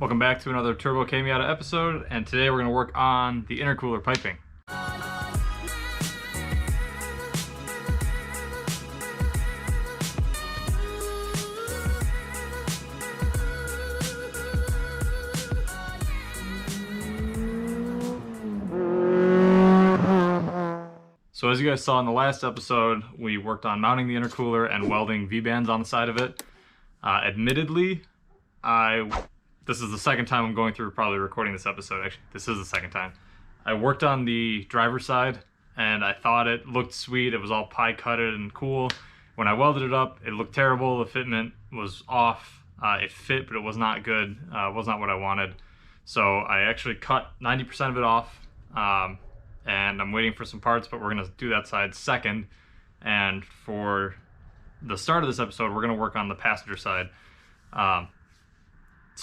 Welcome back to another Turbo KMiata episode, and today we're going to work on the intercooler piping. So as you guys saw in the last episode, we worked on mounting the intercooler and welding V-bands on the side of it. Admittedly, this is the second time I'm going through probably recording this episode. Actually, this is the second time. I worked on the driver's side and I thought it looked sweet. It was all pie cutted and cool. When I welded it up, it looked terrible. The fitment was off. It fit, but it was not good. It was not what I wanted. So I actually cut 90% of it off. And I'm waiting for some parts, but we're going to do that side second. And for the start of this episode, we're going to work on the passenger side.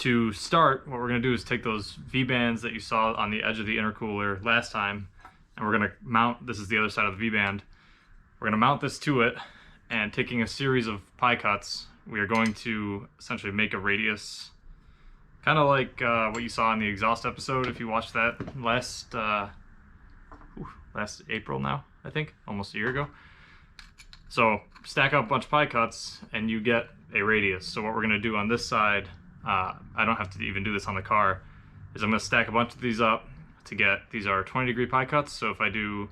To start, what we're going to do is take those V-bands that you saw on the edge of the intercooler last time, and we're going to mount, this is the other side of the V-band, we're going to mount this to it, and taking a series of pie cuts, we are going to essentially make a radius, kind of like what you saw in the exhaust episode, if you watched that last April now, I think, almost a year ago. So stack up a bunch of pie cuts and you get a radius. So what we're going to do on this side, I don't have to even do this on the car, is I'm going to stack a bunch of these up to get, these are 20-degree pie cuts. So if I do,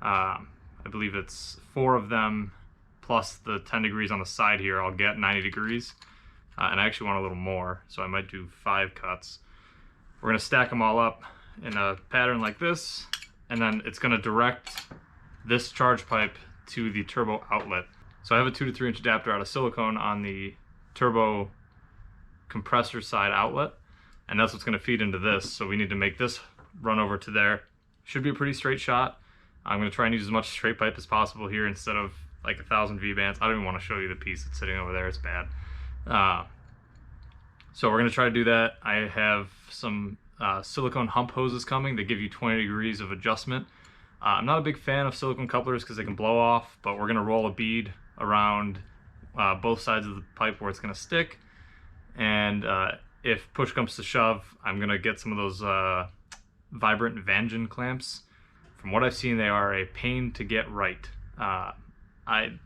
I believe it's 4 of them plus the 10 degrees on the side here, I'll get 90 degrees. And I actually want a little more, so I might do 5 cuts. We're going to stack them all up in a pattern like this, and then it's going to direct this charge pipe to the turbo outlet. So I have a 2 to 3 inch adapter out of silicone on the turbo compressor side outlet, and that's what's going to feed into this. So we need to make this run over to there. Should be a pretty straight shot. I'm going to try and use as much straight pipe as possible here instead of like 1,000 V-bands. I don't even want to show you the piece that's sitting over there, it's bad. So we're going to try to do that. I have some silicone hump hoses coming. They give you 20 degrees of adjustment. I'm not a big fan of silicone couplers because they can blow off, but we're going to roll a bead around both sides of the pipe where it's going to stick. And if push comes to shove, I'm going to get some of those vibrant Vangean clamps. From what I've seen, they are a pain to get right. I've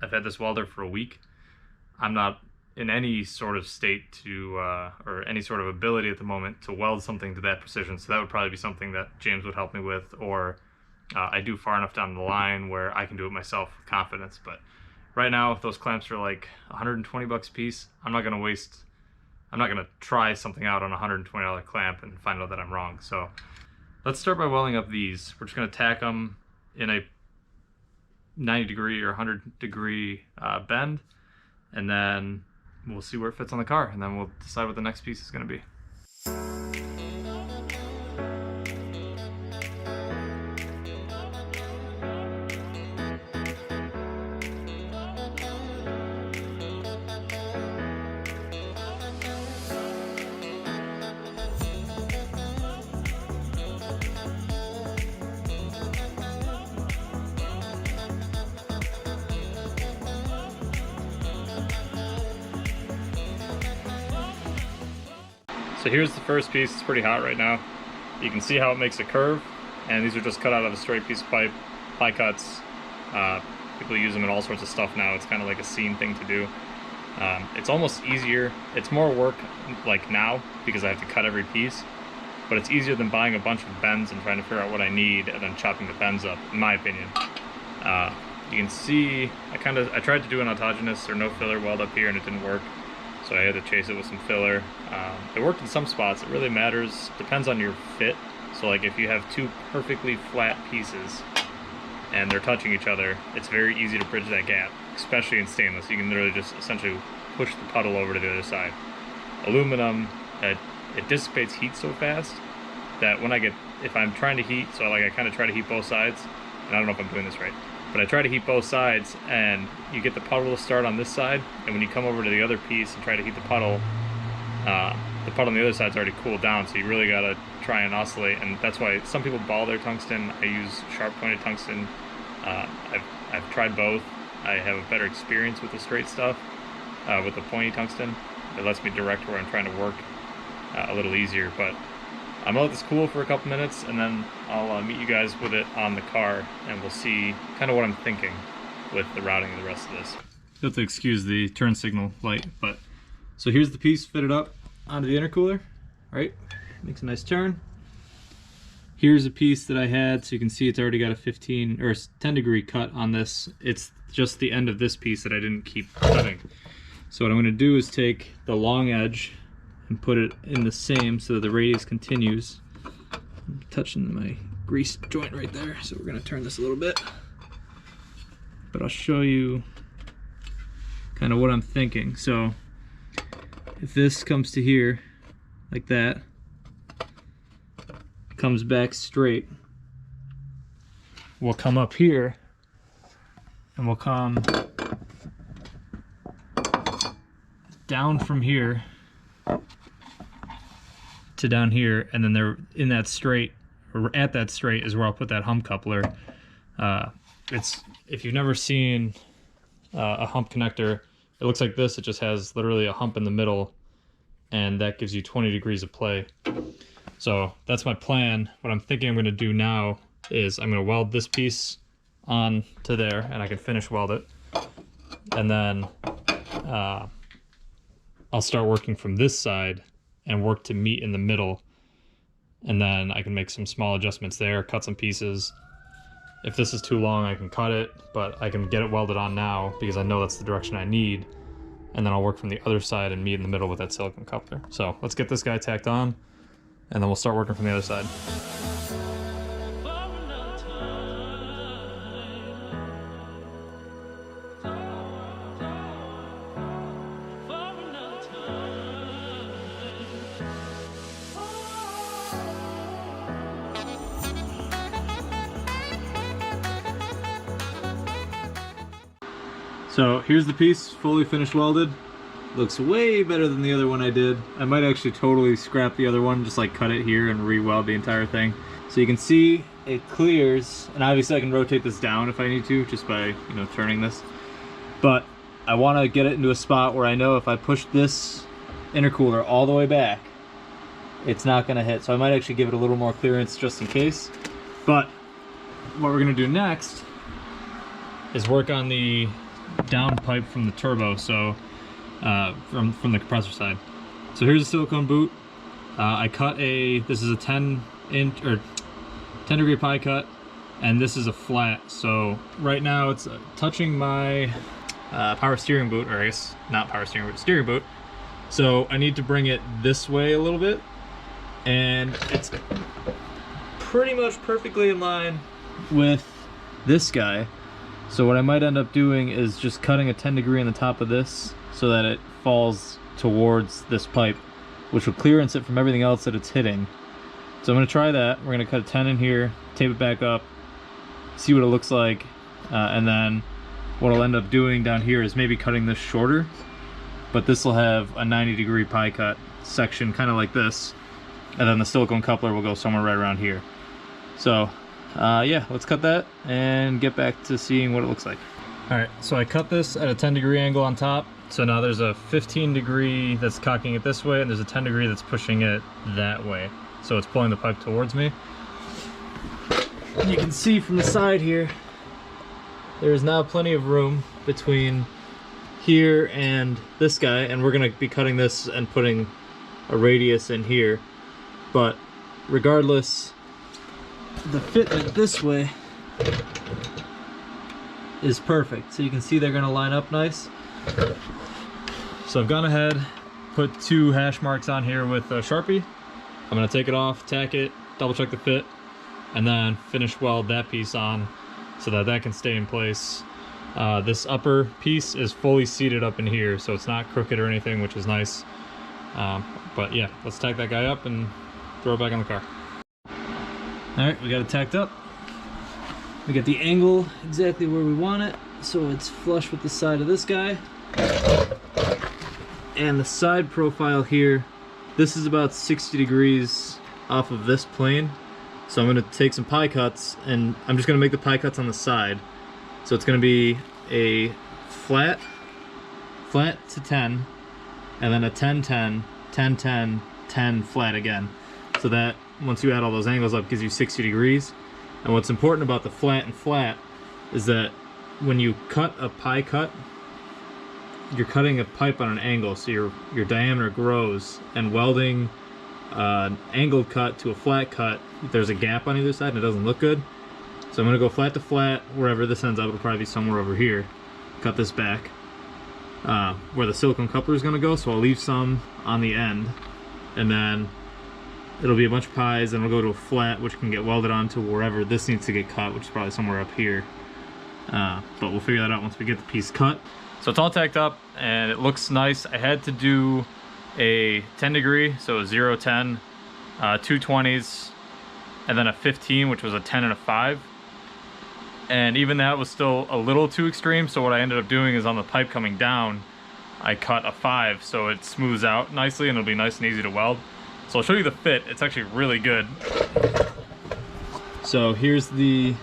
had this welder for a week. I'm not in any sort of state to, or any sort of ability at the moment to weld something to that precision. So that would probably be something that James would help me with, or I do far enough down the line where I can do it myself with confidence. But right now, if those clamps are like 120 bucks a piece, I'm not going to try something out on a $120 clamp and find out that I'm wrong. So let's start by welding up these. We're just going to tack them in a 90 degree or 100 degree bend, and then we'll see where it fits on the car, and then we'll decide what the next piece is going to be. So here's the first piece. It's pretty hot right now. You can see how it makes a curve, and these are just cut out of a straight piece of pipe, pie cuts. People use them in all sorts of stuff now. It's kind of like a scene thing to do. It's almost easier. It's more work like now because I have to cut every piece, but it's easier than buying a bunch of bends and trying to figure out what I need and then chopping the bends up, in my opinion. You can see I tried to do an autogenous or no filler weld up here and it didn't work. So I had to chase it with some filler. It worked in some spots. It really matters. Depends on your fit. So like if you have 2 perfectly flat pieces and they're touching each other, it's very easy to bridge that gap, especially in stainless. You can literally just essentially push the puddle over to the other side. Aluminum, it dissipates heat so fast that if I'm trying to heat, so I kind of try to heat both sides, and I don't know if I'm doing this right, but I try to heat both sides, and you get the puddle to start on this side, and when you come over to the other piece and try to heat the puddle on the other side's already cooled down, so you really gotta try and oscillate, and that's why some people ball their tungsten. I use sharp pointed tungsten. I've tried both. I have a better experience with the straight stuff, with the pointy tungsten. It lets me direct where I'm trying to work. a little easier. But I'm gonna let this cool for a couple minutes, and then I'll meet you guys with it on the car, and we'll see kind of what I'm thinking with the routing of the rest of this. You have to excuse the turn signal light, but so here's the piece fitted up onto the intercooler, right? Makes a nice turn. Here's a piece that I had, so you can see it's already got a 15 or 10 degree cut on this. It's just the end of this piece that I didn't keep cutting. So what I'm gonna do is take the long edge and put it in the same so that the radius continues. I'm touching my grease joint right there, so we're gonna turn this a little bit. But I'll show you kind of what I'm thinking. So if this comes to here, like that, comes back straight, we'll come up here and we'll come down from here to down here, and then they're in that straight, or at that straight is where I'll put that hump coupler. It's, if you've never seen a hump connector, it looks like this. It just has literally a hump in the middle, and that gives you 20 degrees of play. So that's my plan. What I'm thinking I'm going to do now is I'm going to weld this piece on to there, and I can finish weld it, and then I'll start working from this side and work to meet in the middle, and then I can make some small adjustments there, cut some pieces. If this is too long, I can cut it, but I can get it welded on now because I know that's the direction I need, and then I'll work from the other side and meet in the middle with that silicone coupler. So let's get this guy tacked on, and then we'll start working from the other side. So here's the piece, fully finished welded. Looks way better than the other one I did. I might actually totally scrap the other one, just like cut it here and re-weld the entire thing. So you can see it clears, and obviously I can rotate this down if I need to, just by, you know, turning this. But I want to get it into a spot where I know if I push this intercooler all the way back, it's not going to hit. So I might actually give it a little more clearance just in case. But what we're going to do next is work on the down pipe from the turbo, so from the compressor side. So here's a silicone boot. I cut this is a 10 degree pie cut, and this is a flat. So right now it's touching my power steering boot, or I guess not power steering boot, steering boot. So I need to bring it this way a little bit, and it's pretty much perfectly in line with this guy. So what I might end up doing is just cutting a 10 degree on the top of this so that it falls towards this pipe, which will clearance it from everything else that it's hitting. So I'm going to try that. We're going to cut a 10 in here, tape it back up, see what it looks like, and then what I'll end up doing down here is maybe cutting this shorter, but this will have a 90 degree pie cut section kind of like this, and then the silicone coupler will go somewhere right around here. So yeah, let's cut that and get back to seeing what it looks like. Alright, so I cut this at a 10 degree angle on top. So now there's a 15 degree that's cocking it this way, and there's a 10 degree that's pushing it that way. So it's pulling the pipe towards me. And you can see from the side here, there's now plenty of room between here and this guy, and we're going to be cutting this and putting a radius in here. But regardless, the fitment this way is perfect. So you can see they're going to line up nice. So I've gone ahead, put 2 hash marks on here with a Sharpie. I'm going to take it off, tack it, double check the fit, and then finish weld that piece on so that that can stay in place. This upper piece is fully seated up in here, so it's not crooked or anything, which is nice. But yeah, let's tack that guy up and throw it back on the car. Alright, we got it tacked up. We got the angle exactly where we want it, so it's flush with the side of this guy. And the side profile here, this is about 60 degrees off of this plane. So I'm going to take some pie cuts, and I'm just going to make the pie cuts on the side. So it's going to be a flat to 10, and then a 10-10, 10-10, 10 flat again. So that, once you add all those angles up, gives you 60 degrees. And what's important about the flat and flat is that when you cut a pie cut, you're cutting a pipe on an angle, so your diameter grows. And welding an angled cut to a flat cut, there's a gap on either side and it doesn't look good. So I'm going to go flat to flat. Wherever this ends up, it'll probably be somewhere over here. Cut this back where the silicone coupler is going to go, so I'll leave some on the end, and then it'll be a bunch of pies, and it'll go to a flat which can get welded onto wherever this needs to get cut, which is probably somewhere up here. But we'll figure that out once we get the piece cut. So it's all tacked up and it looks nice. I had to do a 10 degree, so a 0, 10, 2 20s, and then a 15, which was a 10 and a 5. And even that was still a little too extreme, so what I ended up doing is on the pipe coming down, I cut a 5 so it smooths out nicely and it'll be nice and easy to weld. So I'll show you the fit. It's actually really good. So here's the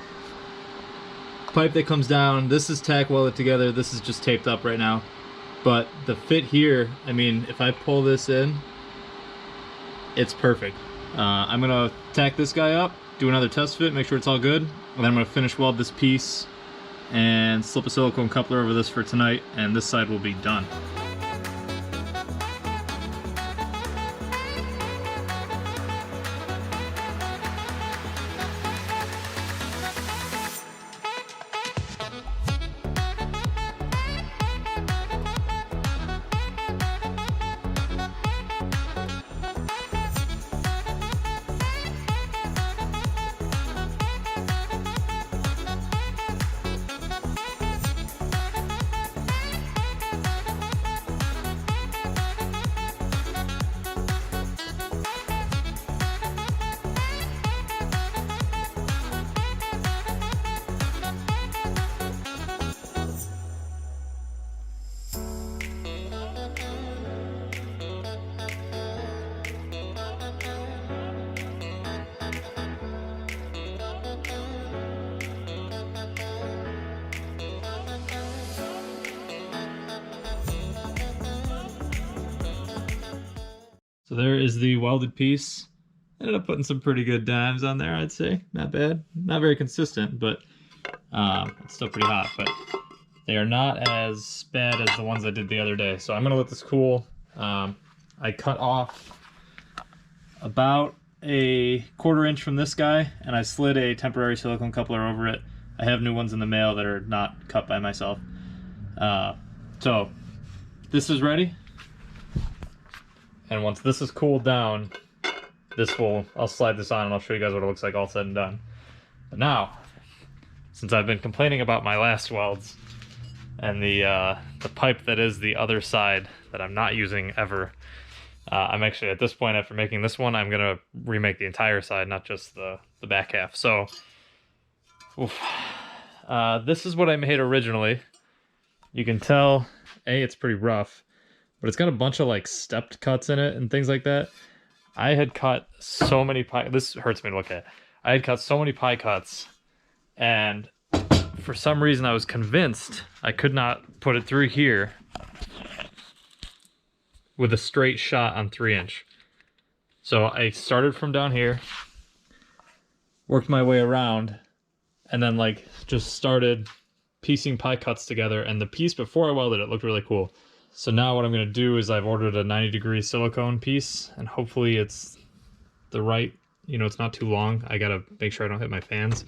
pipe that comes down. This is tack welded together. This is just taped up right now. But the fit here, I mean, if I pull this in, it's perfect. I'm gonna tack this guy up, do another test fit, make sure it's all good, and then I'm gonna finish weld this piece and slip a silicone coupler over this for tonight, and this side will be done. So there is the welded piece. Ended up putting some pretty good dimes on there, I'd say. Not bad. Not very consistent, but it's still pretty hot. But they are not as bad as the ones I did the other day. So I'm gonna let this cool. I cut off about a 1/4 inch from this guy, and I slid a temporary silicone coupler over it. I have new ones in the mail that are not cut by myself. So this is ready. And once this is cooled down, I'll slide this on and I'll show you guys what it looks like all said and done. But now, since I've been complaining about my last welds and the pipe that is the other side that I'm not using ever, I'm actually at this point, after making this one, I'm gonna remake the entire side, not just the back half. So, this is what I made originally. You can tell, it's pretty rough, but it's got a bunch of like stepped cuts in it and things like that. I had cut so many pie, this hurts me to look at. I had cut so many pie cuts, and for some reason I was convinced I could not put it through here with a straight shot on 3-inch. So I started from down here, worked my way around, and then like just started piecing pie cuts together, and the piece before I welded it looked really cool. So now what I'm going to do is I've ordered a 90-degree silicone piece, and hopefully it's the right, it's not too long. I got to make sure I don't hit my fans.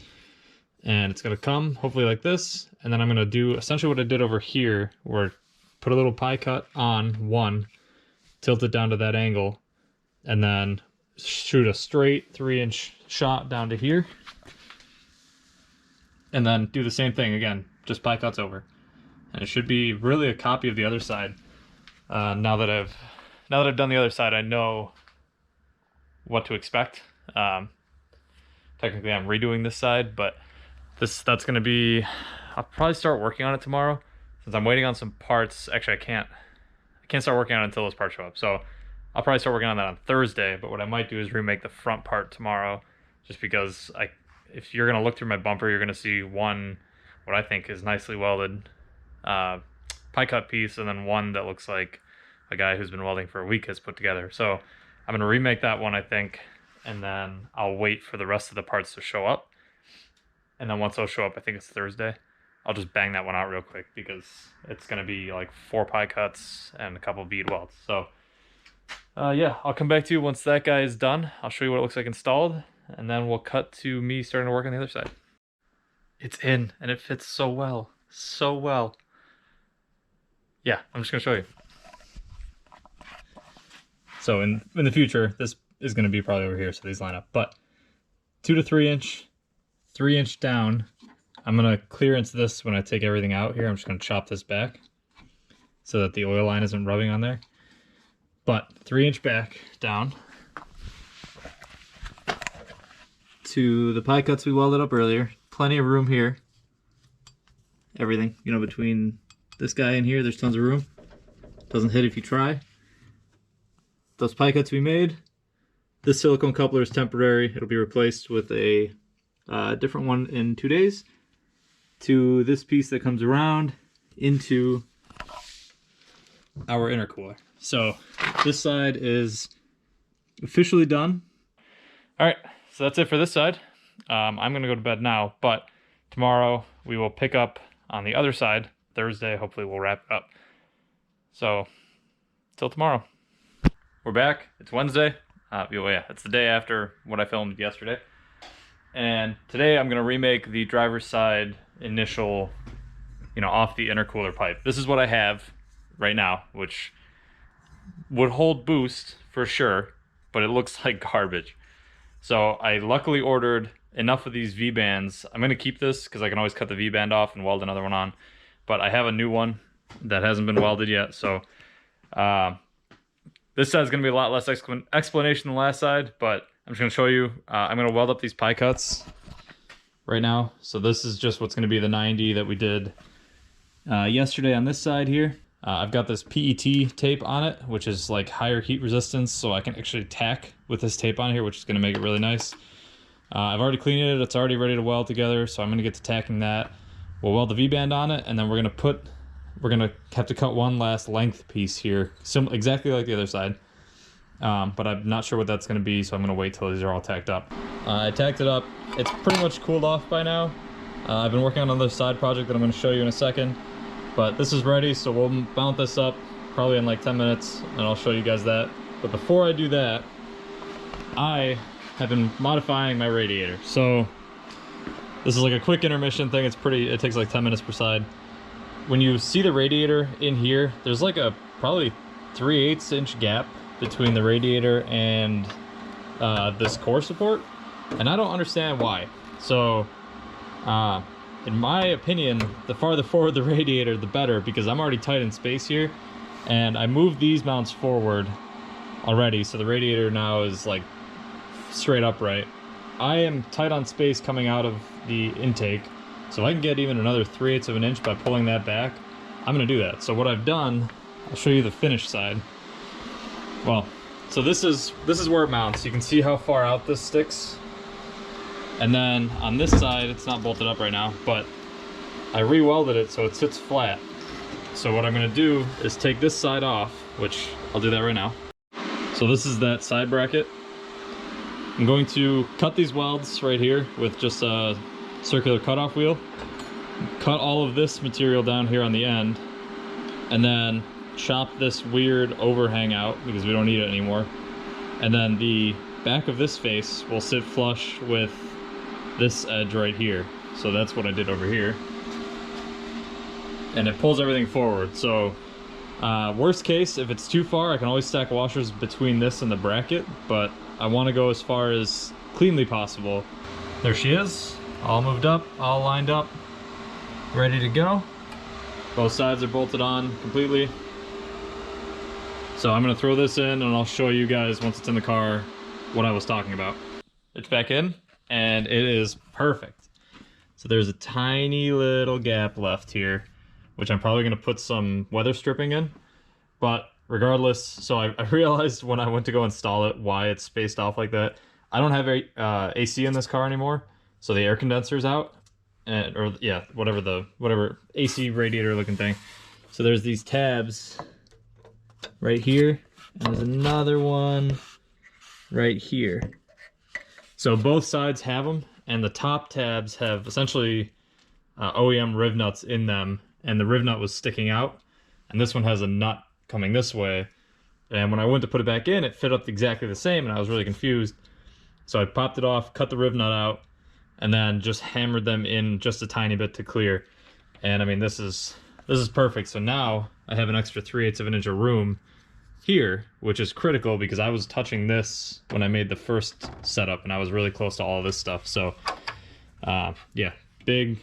And it's going to come hopefully like this, and then I'm going to do essentially what I did over here, where put a little pie cut on one, tilt it down to that angle, and then shoot a straight 3-inch shot down to here. And then do the same thing again, just pie cuts over. And it should be really a copy of the other side. Now that I've done the other side, I know what to expect. Technically, I'm redoing this side, but that's going to be. I'll probably start working on it tomorrow, since I'm waiting on some parts. Actually, I can't start working on it until those parts show up. So I'll probably start working on that on Thursday. But what I might do is remake the front part tomorrow, just because if you're going to look through my bumper, you're going to see one what I think is nicely welded pie cut piece, and then one that looks like a guy who's been welding for a week has put together. So I'm gonna remake that one, I think, and then I'll wait for the rest of the parts to show up. And then once those show up, I think it's Thursday, I'll just bang that one out real quick because it's gonna be like 4 pie cuts and a couple bead welds. So yeah, I'll come back to you once that guy is done. I'll show you what it looks like installed, and then we'll cut to me starting to work on the other side. It's in, and it fits so well. So well. Yeah, I'm just gonna show you. So in the future, this is gonna be probably over here, so these line up. But 2 to 3 inch, 3 inch down. I'm gonna clearance this when I take everything out here. I'm just gonna chop this back so that the oil line isn't rubbing on there. But 3 inch back down to the pie cuts we welded up earlier. Plenty of room here. Everything, you know, between this guy and here, there's tons of room. Doesn't hit if you try. Those pie cuts we made. This silicone coupler is temporary. It'll be replaced with a different one in 2 days. To this piece that comes around into our intercooler. So this side is officially done. All right, so that's it for this side. I'm gonna go to bed now, but tomorrow we will pick up on the other side. Thursday, hopefully we'll wrap it up. So, till tomorrow. We're back, it's Wednesday. Yeah, it's the day after what I filmed yesterday. And today I'm gonna remake the driver's side initial, you know, off the intercooler pipe. This is what I have right now, which would hold boost for sure, but it looks like garbage. So I luckily ordered enough of these V-bands. I'm gonna keep this because I can always cut the V-band off and weld another one on. But I have a new one that hasn't been welded yet, so this side's gonna be a lot less explanation than the last side, but I'm just gonna show you. I'm gonna weld up these pie cuts right now. So this is just what's gonna be the 90 that we did yesterday on this side here. I've got this PET tape on it, which is like higher heat resistance, so I can actually tack with this tape on here, which is gonna make it really nice. I've already cleaned it, it's already ready to weld together, so I'm gonna get to tacking that. We'll weld the V-band on it, and then we're gonna have to cut one last length piece here, exactly like the other side. But I'm not sure what that's gonna be, so I'm gonna wait till these are all tacked up. I tacked it up. It's pretty much cooled off by now. I've been working on another side project that I'm gonna show you in a second. But this is ready, so we'll mount this up probably in like 10 minutes, and I'll show you guys that. But before I do that, I have been modifying my radiator. So this is like a quick intermission thing. It takes like 10 minutes per side. When you see the radiator in here, there's like a probably 3/8 inch gap between the radiator and this core support, and I don't understand why. So in my opinion, the farther forward the radiator, the better, because I'm already tight in space here, and I moved these mounts forward already, so the radiator now is like straight upright. I am tight on space coming out of the intake, so if I can get even another 3/8 of an inch by pulling that back, I'm gonna do that. So what I've done, I'll show you the finished side. Well, so this is where it mounts. You can see how far out this sticks. And then on this side, it's not bolted up right now, but I re-welded it so it sits flat. So what I'm gonna do is take this side off, which I'll do that right now. So this is that side bracket. I'm going to cut these welds right here with just a circular cutoff wheel. Cut all of this material down here on the end, and then chop this weird overhang out because we don't need it anymore. And then the back of this face will sit flush with this edge right here. So that's what I did over here. And it pulls everything forward. So worst case, if it's too far, I can always stack washers between this and the bracket, but I want to go as far as cleanly possible. There she is, all moved up, all lined up, ready to go. Both sides are bolted on completely. So I'm gonna throw this in and I'll show you guys once it's in the car what I was talking about. It's back in and it is perfect. So there's a tiny little gap left here, which I'm probably gonna put some weather stripping in. But regardless, so I realized when I went to go install it why it's spaced off like that. I don't have AC in this car anymore, so the air condenser's out, or yeah, whatever AC radiator looking thing. So there's these tabs right here, and there's another one right here. So both sides have them, and the top tabs have essentially OEM riv nuts in them, and the riv nut was sticking out, and this one has a nut coming this way. And when I went to put it back in, it fit up exactly the same, and I was really confused. So I popped it off, cut the riv nut out, and then just hammered them in just a tiny bit to clear. And I mean, this is perfect. So now I have an extra 3/8 of an inch of room here, which is critical because I was touching this when I made the first setup, and I was really close to all of this stuff. So yeah, big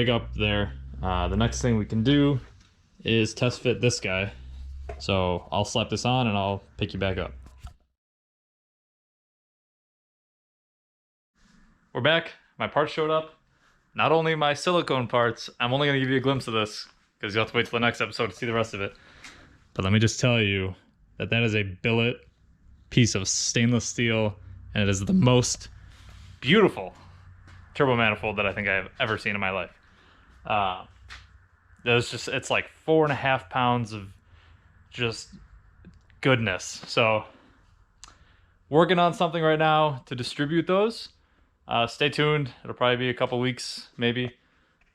up there. The next thing we can do is test fit this guy. So I'll slap this on and I'll pick you back up. We're back. My parts showed up. Not only my silicone parts, I'm only going to give you a glimpse of this because you'll have to wait till the next episode to see the rest of it. But let me just tell you that that is a billet piece of stainless steel, and it is the most beautiful turbo manifold that I think I've ever seen in my life. It's like 4.5 pounds of just goodness. So working on something right now to distribute those. Stay tuned. It'll probably be a couple weeks, maybe.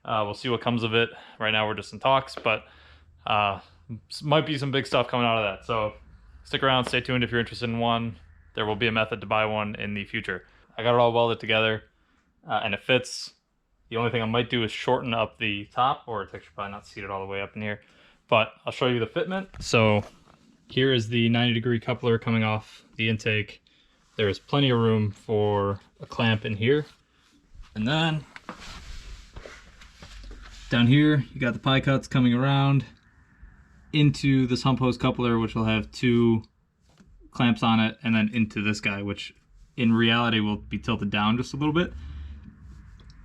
We'll see what comes of it. Right now we're just in talks, but might be some big stuff coming out of that. So stick around, stay tuned if you're interested in one. There will be a method to buy one in the future. I got it all welded together, and it fits. The only thing I might do is shorten up the top, or it's actually probably not seated all the way up in here. But I'll show you the fitment. So here is the 90-degree coupler coming off the intake. There's plenty of room for a clamp in here. And then down here, you got the pie cuts coming around into this hump hose coupler, which will have 2 clamps on it, and then into this guy, which in reality will be tilted down just a little bit.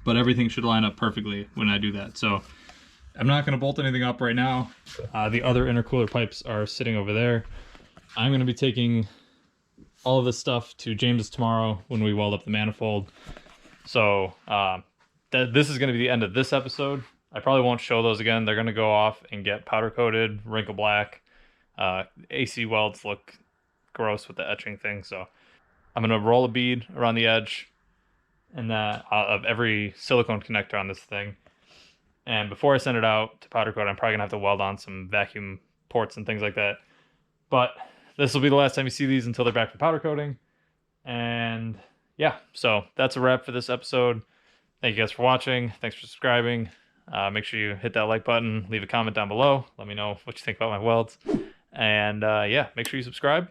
But everything should line up perfectly when I do that. So I'm not gonna bolt anything up right now. The other intercooler pipes are sitting over there. I'm gonna be taking all of this stuff to James tomorrow when we weld up the manifold. So this is gonna be the end of this episode. I probably won't show those again. They're gonna go off and get powder coated, wrinkle black. AC welds look gross with the etching thing. So I'm gonna roll a bead around the edge and of every silicone connector on this thing. And before I send it out to powder coat, I'm probably gonna have to weld on some vacuum ports and things like that. But this will be the last time you see these until they're back for powder coating. And yeah, so that's a wrap for this episode. Thank you guys for watching. Thanks for subscribing. Make sure you hit that like button, leave a comment down below. Let me know what you think about my welds. And yeah, make sure you subscribe.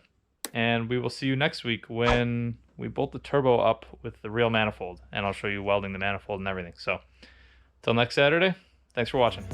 And we will see you next week when we bolt the turbo up with the real manifold. And I'll show you welding the manifold and everything. So until next Saturday, thanks for watching.